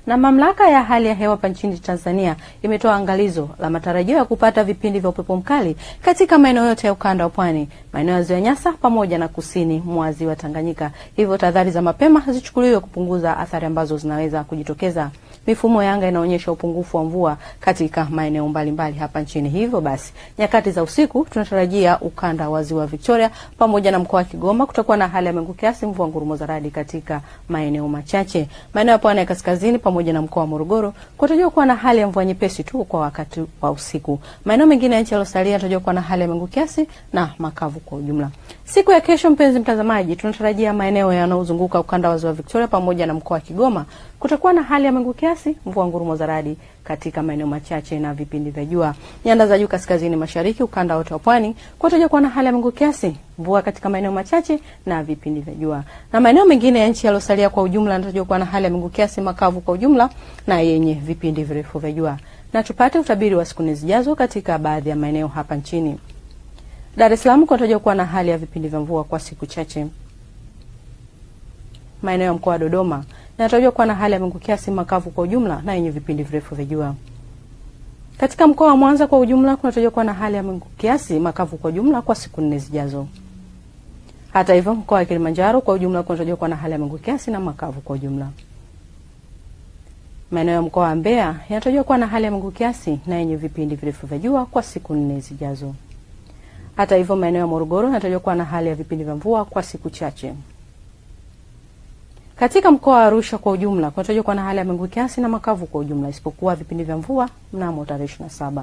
Na mamlaka ya hali ya hewa hapa nchini Tanzania imetoa angalizo la matarajio ya kupata vipindi vya upepo mkali katika maeneo yote ya ukanda wa pwani, maeneo ya Ziwa Nyasa pamoja na kusini mwa Ziwa Tanganyika. Hivyo tahadhari za mapema zichukuliwe kupunguza athari ambazo zinaweza kujitokeza. Mifumo ya anga inaonyesha upungufu wa mvua katika maeneo mbalimbali hapa nchini. Hivyo basi, nyakati za usiku tunatarajia ukanda wa Ziwa Victoria pamoja na mkoa wa Kigoma kutakuwa na hali ya mawingu kiasi, mvua ngurumo za radi katika maeneo machache. Maeneo ya pwani ya kaskazini pamoja na mkoa wa Morogoro kutarajiwa kuwa na hali ya mvua nyepesi tu kwa wakati wa usiku. Maeneo mengine ya nchi yaliyosalia yanatarajiwa kuwa na hali ya mawingu kiasi na makavu kwa ujumla. Siku ya kesho, mpenzi mtazamaji, tunatarajia maeneo yanayozunguka ukanda wa Ziwa Victoria pamoja na mkoa wa Kigoma kutakuwa na hali ya mawingu kiasi, mvua ngurumo za radi katika maeneo machache na vipindi vya jua. Nyanda za juu kaskazini mashariki, ukanda wote wa pwani kutarajiwa kuwa na hali ya mawingu kiasi, mvua katika maeneo machache na vipindi vya jua. Na maeneo mengine ya nchi yaliyosalia kwa ujumla yanatarajiwa kuwa na hali ya mawingu kiasi, makavu kwa ujumla na yenye vipindi virefu vya jua. Na tupate utabiri wa siku zijazo katika baadhi ya maeneo hapa nchini. Dar es Salaam kunatarajiwa kuwa na hali ya vipindi vya mvua kwa siku chache. Maeneo ya mkoa wa Dodoma yanatarajiwa kuwa na hali ya mawingu kiasi, makavu kwa ujumla na yenye vipindi virefu vya jua. Katika mkoa wa Mwanza kwa ujumla kunatarajiwa kuwa na hali ya mawingu kiasi, makavu kwa ujumla kwa siku 4 zijazo. Hata hivyo, mkoa wa Kilimanjaro kwa ujumla kunatarajiwa kuwa na hali ya mawingu kiasi na makavu kwa ujumla. Maeneo ya mkoa wa Mbeya yanatarajiwa kuwa na hali ya mawingu kiasi na yenye vipindi virefu vya jua kwa siku 4 zijazo. Hata hivyo, maeneo ya Morogoro yanatarajiwa kuwa na hali ya vipindi vya mvua kwa siku chache. Katika mkoa wa Arusha kwa ujumla kunatarajiwa kuwa na hali ya mawingu kiasi na makavu kwa ujumla isipokuwa vipindi vya mvua mnamo tarehe 27.